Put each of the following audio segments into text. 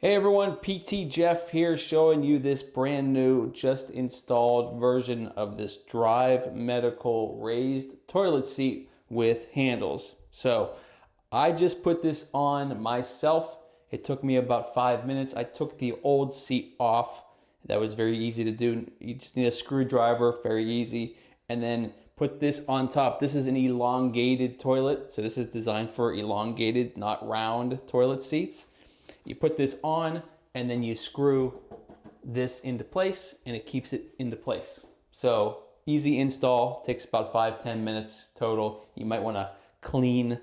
Hey everyone, PT Jeff here showing you this brand new, just installed version of this Drive Medical raised toilet seat with handles. So I just put this on myself. It took me about 5 minutes. I took the old seat off. That was very easy to do. You just need a screwdriver, very easy. And then put this on top. This is an elongated toilet. So this is designed for elongated, not round toilet seats. You put this on and then you screw this into place and it keeps it into place. So easy install, takes about 5-10 minutes total. You might want to clean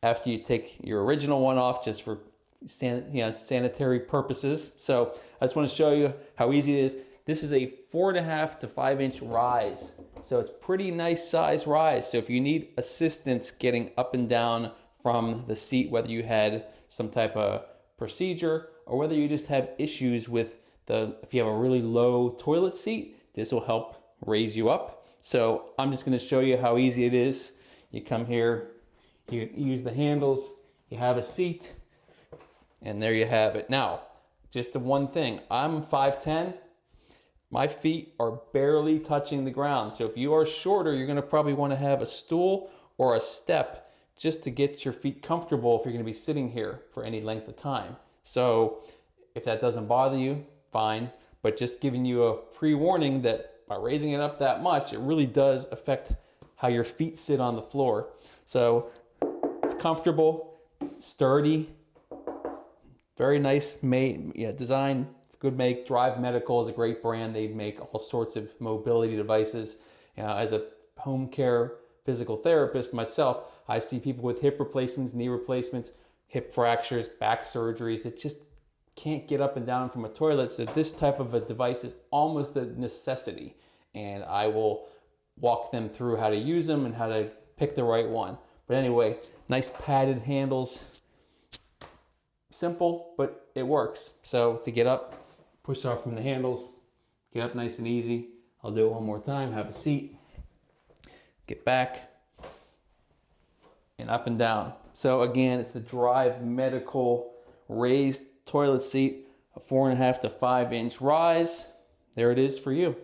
after you take your original one off just for sanitary purposes. So I just want to show you how easy it is. This is a 4.5 to 5 inch rise. So it's pretty nice size rise. So if you need assistance getting up and down from the seat, whether you had some type of procedure or whether you just have issues with if you have a really low toilet seat, this will help raise you up. So I'm just going to show you how easy it is. You come here, you use the handles, you have a seat, and there you have it. Now, just the one thing, I'm 5'10", my feet are barely touching the ground. So if you are shorter, you're going to probably want to have a stool or a step just to get your feet comfortable if you're going to be sitting here for any length of time. So if that doesn't bother you, fine. But just giving you a pre-warning that by raising it up that much, it really does affect how your feet sit on the floor. So it's comfortable, sturdy, very nice made, design. It's good make. Drive Medical is a great brand. They make all sorts of mobility devices. As a home care physical therapist myself, I see people with hip replacements, knee replacements, hip fractures, back surgeries that just can't get up and down from a toilet. So this type of a device is almost a necessity. And I will walk them through how to use them and how to pick the right one. But anyway, nice padded handles. Simple, but it works. So to get up, push off from the handles, get up nice and easy. I'll do it one more time, have a seat, get back, and up and down. So again, it's the Drive Medical raised toilet seat, a 4.5 to 5 inch rise. There it is for you.